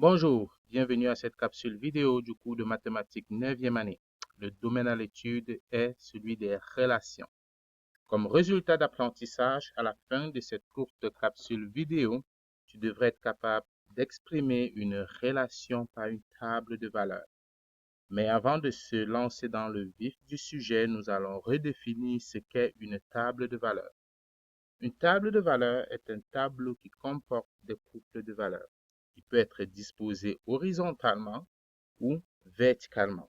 Bonjour, bienvenue à cette capsule vidéo du cours de mathématiques 9e année. Le domaine à l'étude est celui des relations. Comme résultat d'apprentissage, à la fin de cette courte capsule vidéo, tu devrais être capable d'exprimer une relation par une table de valeurs. Mais avant de se lancer dans le vif du sujet, nous allons redéfinir ce qu'est une table de valeurs. Une table de valeurs est un tableau qui comporte des couples de valeurs, qui peut être disposé horizontalement ou verticalement.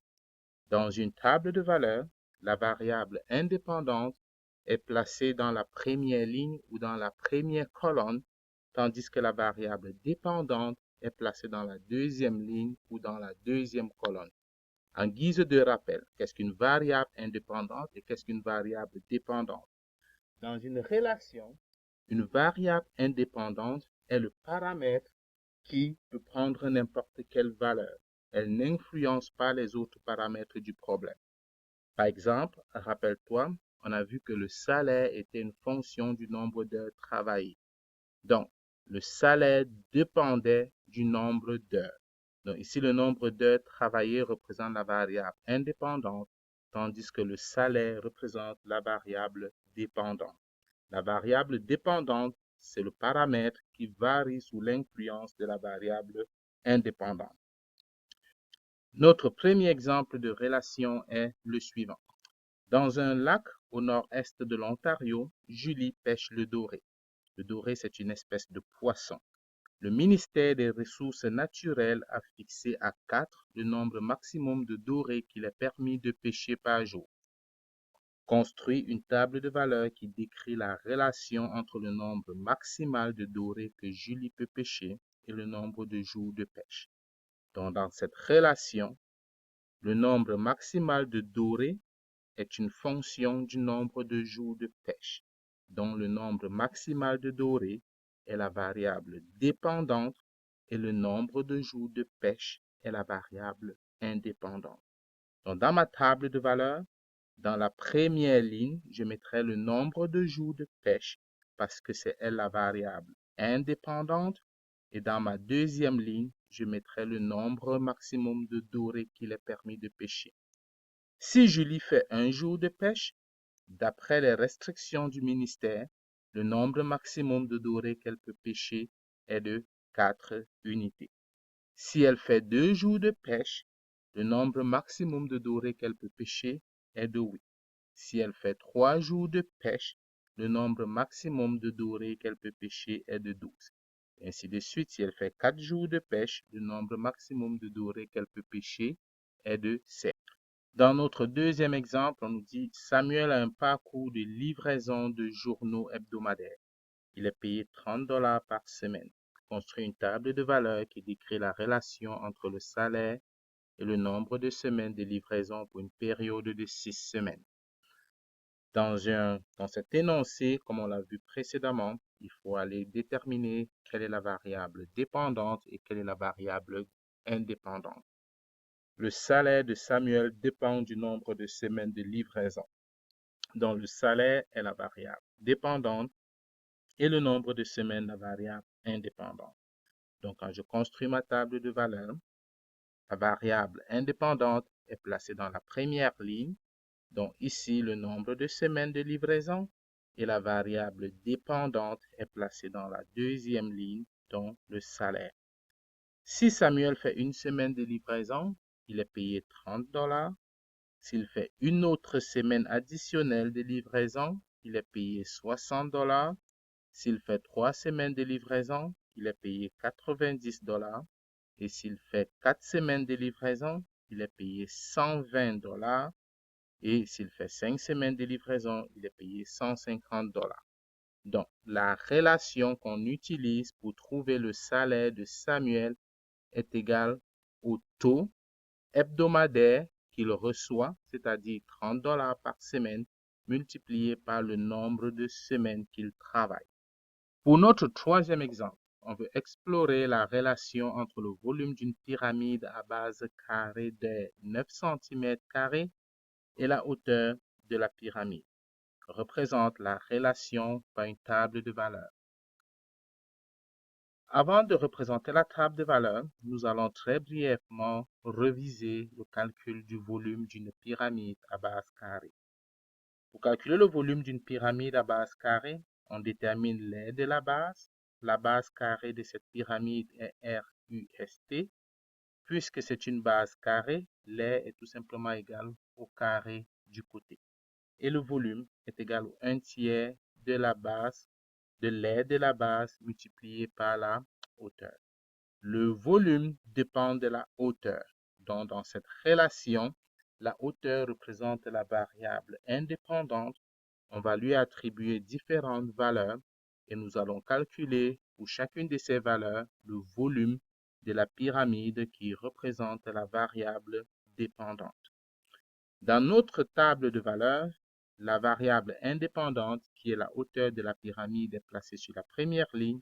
Dans une table de valeurs, la variable indépendante est placée dans la première ligne ou dans la première colonne, tandis que la variable dépendante est placée dans la deuxième ligne ou dans la deuxième colonne. En guise de rappel, qu'est-ce qu'une variable indépendante et qu'est-ce qu'une variable dépendante? Dans une relation, une variable indépendante est le paramètre qui peut prendre n'importe quelle valeur. Elle n'influence pas les autres paramètres du problème. Par exemple, rappelle-toi, on a vu que le salaire était une fonction du nombre d'heures travaillées. Donc, le salaire dépendait du nombre d'heures. Donc, ici, le nombre d'heures travaillées représente la variable indépendante, tandis que le salaire représente la variable dépendante. La variable dépendante, c'est le paramètre qui varie sous l'influence de la variable indépendante. Notre premier exemple de relation est le suivant. Dans un lac au nord-est de l'Ontario, Julie pêche le doré. Le doré, c'est une espèce de poisson. Le ministère des Ressources naturelles a fixé à 4 le nombre maximum de dorés qu'il est permis de pêcher par jour. Construit une table de valeurs qui décrit la relation entre le nombre maximal de dorés que Julie peut pêcher et le nombre de jours de pêche. Donc, dans cette relation, le nombre maximal de dorés est une fonction du nombre de jours de pêche, dont le nombre maximal de dorés est la variable dépendante et le nombre de jours de pêche est la variable indépendante. Donc, dans ma table de valeurs, dans la première ligne, je mettrai le nombre de jours de pêche parce que c'est elle la variable indépendante. Et dans ma deuxième ligne, je mettrai le nombre maximum de dorés qu'il est permis de pêcher. Si Julie fait un jour de pêche, d'après les restrictions du ministère, le nombre maximum de dorés qu'elle peut pêcher est de 4 unités. Si elle fait 2 jours de pêche, le nombre maximum de dorés qu'elle peut pêcher est de 8. Si elle fait 3 jours de pêche, le nombre maximum de dorés qu'elle peut pêcher est de 12. Ainsi de suite, si elle fait 4 jours de pêche, le nombre maximum de dorés qu'elle peut pêcher est de 7. Dans notre deuxième exemple, on nous dit Samuel a un parcours de livraison de journaux hebdomadaires. Il est payé 30 $ par semaine. Construit une table de valeurs qui décrit la relation entre le salaire et le nombre de semaines de livraison pour une période de 6 semaines. Dans cet énoncé, comme on l'a vu précédemment, il faut aller déterminer quelle est la variable dépendante et quelle est la variable indépendante. Le salaire de Samuel dépend du nombre de semaines de livraison. Donc, le salaire est la variable dépendante et le nombre de semaines la variable indépendante. Donc, quand je construis ma table de valeurs, la variable indépendante est placée dans la première ligne. Donc ici, le nombre de semaines de livraison et la variable dépendante est placée dans la deuxième ligne, donc le salaire. Si Samuel fait une semaine de livraison, il est payé 30 $. S'il fait une autre semaine additionnelle de livraison, il est payé 60 $. S'il fait 3 semaines de livraison, il est payé 90 $. Et s'il fait 4 semaines de livraison, il est payé 120 $. Et s'il fait 5 semaines de livraison, il est payé 150 $. Donc, la relation qu'on utilise pour trouver le salaire de Samuel est égale au taux hebdomadaire qu'il reçoit, c'est-à-dire 30 $ par semaine, multiplié par le nombre de semaines qu'il travaille. Pour notre troisième exemple, on veut explorer la relation entre le volume d'une pyramide à base carrée de 9 cm² et la hauteur de la pyramide. Représente la relation par une table de valeurs. Avant de représenter la table de valeurs, nous allons très brièvement reviser le calcul du volume d'une pyramide à base carrée. Pour calculer le volume d'une pyramide à base carrée, on détermine l'aire de la base. La base carrée de cette pyramide est RUST. Puisque c'est une base carrée, l'aire est tout simplement égale au carré du côté. Et le volume est égal au 1/3 de la base, de l'aire de la base multiplié par la hauteur. Le volume dépend de la hauteur. Donc, dans cette relation, la hauteur représente la variable indépendante. On va lui attribuer différentes valeurs et nous allons calculer pour chacune de ces valeurs le volume de la pyramide qui représente la variable dépendante. Dans notre table de valeurs, la variable indépendante, qui est la hauteur de la pyramide, est placée sur la première ligne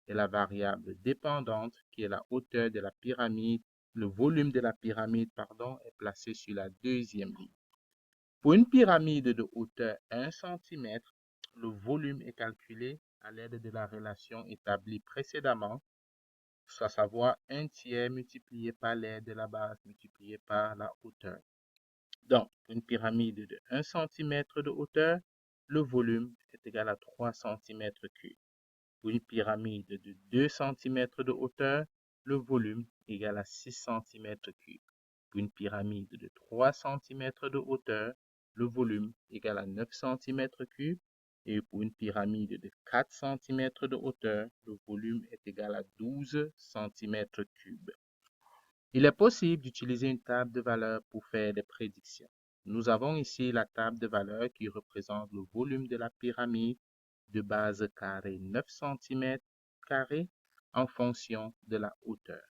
et la variable dépendante, qui est la hauteur de la pyramide, le volume de la pyramide, est placé sur la deuxième ligne. Pour une pyramide de hauteur 1 cm, le volume est calculé à l'aide de la relation établie précédemment, à savoir 1/3 multiplié par l'aire de la base multiplié par la hauteur. Donc, pour une pyramide de 1 cm de hauteur, le volume est égal à 3 cm3. Pour une pyramide de 2 cm de hauteur, le volume est égal à 6 cm3. Pour une pyramide de 3 cm de hauteur, le volume est égal à 9 cm3. Et pour une pyramide de 4 cm de hauteur, le volume est égal à 12 cm3. Il est possible d'utiliser une table de valeurs pour faire des prédictions. Nous avons ici la table de valeurs qui représente le volume de la pyramide de base carrée 9 cm² en fonction de la hauteur.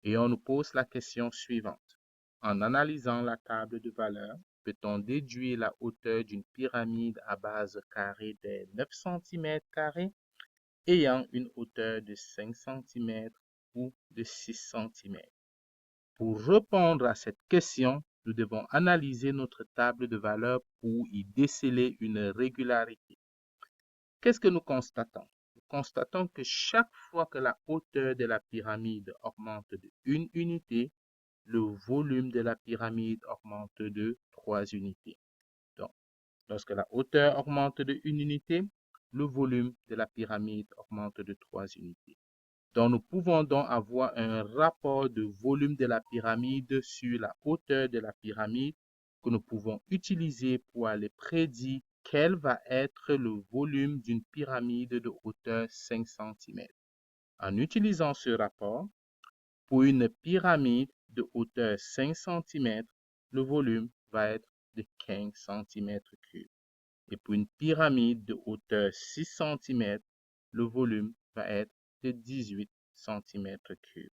Et on nous pose la question suivante. En analysant la table de valeurs, peut-on déduire la hauteur d'une pyramide à base carrée des 9 cm² ayant une hauteur de 5 cm ou de 6 cm? Pour répondre à cette question, nous devons analyser notre table de valeurs pour y déceler une régularité. Qu'est-ce que nous constatons? Nous constatons que chaque fois que la hauteur de la pyramide augmente de 1 unité, le volume de la pyramide augmente de 3 unités. Donc, lorsque la hauteur augmente de 1 unité, le volume de la pyramide augmente de 3 unités. Donc, nous pouvons donc avoir un rapport de volume de la pyramide sur la hauteur de la pyramide que nous pouvons utiliser pour aller prédire quel va être le volume d'une pyramide de hauteur 5 cm. En utilisant ce rapport, pour une pyramide de hauteur 5 cm, le volume va être de 15 cm3. Et pour une pyramide de hauteur 6 cm, le volume va être de 18 cm3.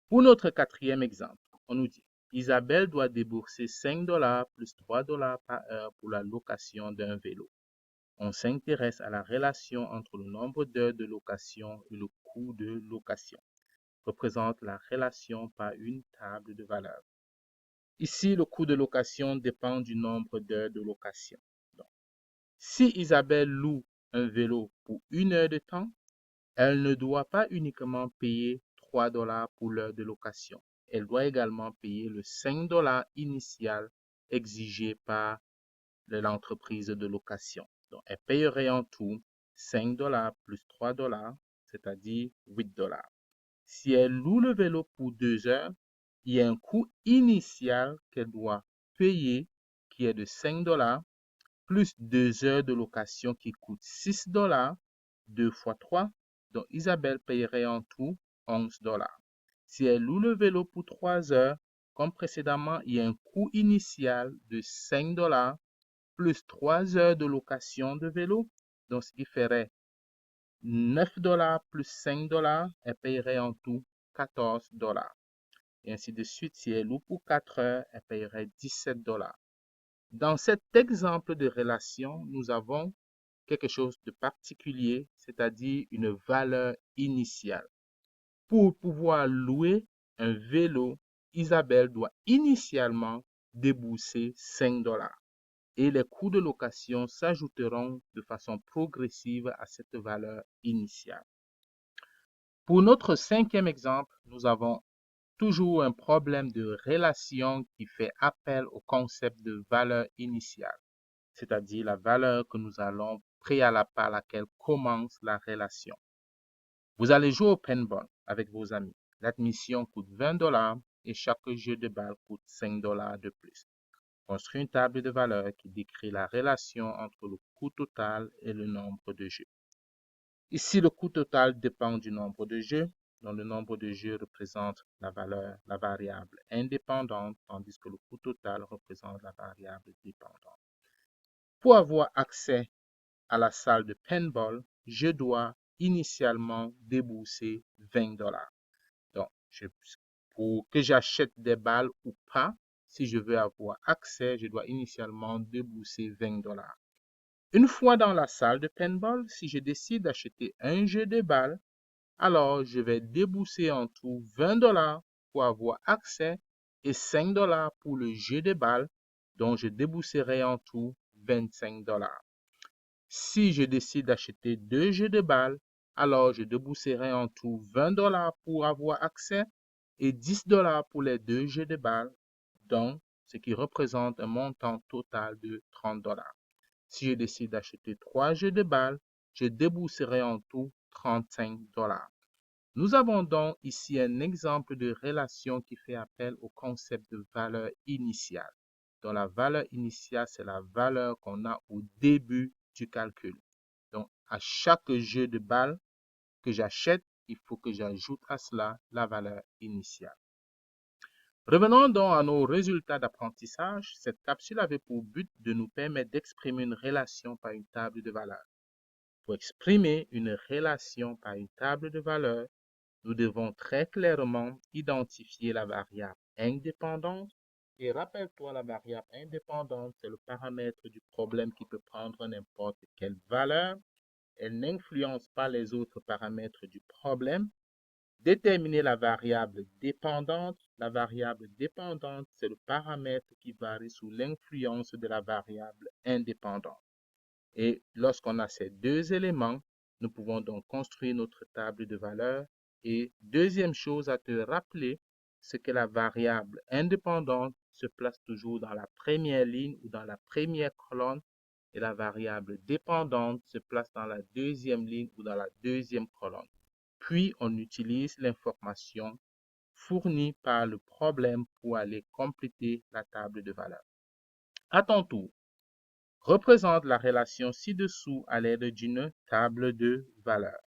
Pour notre quatrième exemple, on nous dit Isabelle doit débourser 5 $ plus 3 $ par heure pour la location d'un vélo. On s'intéresse à la relation entre le nombre d'heures de location et le coût de location. Représente la relation par une table de valeurs. Ici, le coût de location dépend du nombre d'heures de location. Donc, si Isabelle loue un vélo pour 1 heure de temps, elle ne doit pas uniquement payer 3 $ pour l'heure de location. Elle doit également payer le 5 $ initial exigé par l'entreprise de location. Donc, elle payerait en tout 5 $ plus 3 $, c'est-à-dire 8 $. Si elle loue le vélo pour 2 heures, il y a un coût initial qu'elle doit payer qui est de 5 $ plus 2 heures de location qui coûte 6 $, 2 fois 3. Donc, Isabelle payerait en tout 11 $. Si elle loue le vélo pour 3 heures, comme précédemment, il y a un coût initial de 5 $ plus 3 heures de location de vélo. Donc, ce qui ferait 9 $ plus 5 $, elle payerait en tout 14 $. Et ainsi de suite, si elle loue pour 4 heures, elle payerait 17 $. Dans cet exemple de relation, nous avons quelque chose de particulier, c'est-à-dire une valeur initiale. Pour pouvoir louer un vélo, Isabelle doit initialement débourser 5 $ et les coûts de location s'ajouteront de façon progressive à cette valeur initiale. Pour notre cinquième exemple, nous avons toujours un problème de relation qui fait appel au concept de valeur initiale, c'est-à-dire la valeur que nous allons préalable à laquelle commence la relation. Vous allez jouer au paintball avec vos amis. L'admission coûte 20 $ et chaque jeu de balle coûte 5 $ de plus. Construis une table de valeur qui décrit la relation entre le coût total et le nombre de jeux. Ici, le coût total dépend du nombre de jeux, dont le nombre de jeux représente la variable indépendante, tandis que le coût total représente la variable dépendante. Pour avoir accès à la salle de paintball, je dois initialement débourser 20 $. Donc, pour que j'achète des balles ou pas, si je veux avoir accès, je dois initialement débourser 20 $. Une fois dans la salle de paintball, si je décide d'acheter un jeu de balles, alors je vais débourser en tout 20 $ pour avoir accès et 5 $ pour le jeu de balles, dont je débourserai en tout 25 $. Si je décide d'acheter deux jeux de balles, alors je débourserai en tout 20 $ pour avoir accès et 10 $ pour les deux jeux de balles, donc ce qui représente un montant total de 30 $. Si je décide d'acheter trois jeux de balles, je débourserai en tout 35 $. Nous avons donc ici un exemple de relation qui fait appel au concept de valeur initiale. Donc la valeur initiale, c'est la valeur qu'on a au début du calcul. Donc à chaque jeu de balle que j'achète, il faut que j'ajoute à cela la valeur initiale. Revenons donc à nos résultats d'apprentissage. Cette capsule avait pour but de nous permettre d'exprimer une relation par une table de valeurs. Pour exprimer une relation par une table de valeurs, nous devons très clairement identifier la variable indépendante. Et rappelle-toi, la variable indépendante, c'est le paramètre du problème qui peut prendre n'importe quelle valeur. Elle n'influence pas les autres paramètres du problème. Déterminer la variable dépendante. La variable dépendante, c'est le paramètre qui varie sous l'influence de la variable indépendante. Et lorsqu'on a ces deux éléments, nous pouvons donc construire notre table de valeurs. Et deuxième chose à te rappeler, c'est que la variable indépendante se place toujours dans la première ligne ou dans la première colonne et la variable dépendante se place dans la deuxième ligne ou dans la deuxième colonne. Puis, on utilise l'information fournie par le problème pour aller compléter la table de valeurs. À ton tour, représente la relation ci-dessous à l'aide d'une table de valeurs.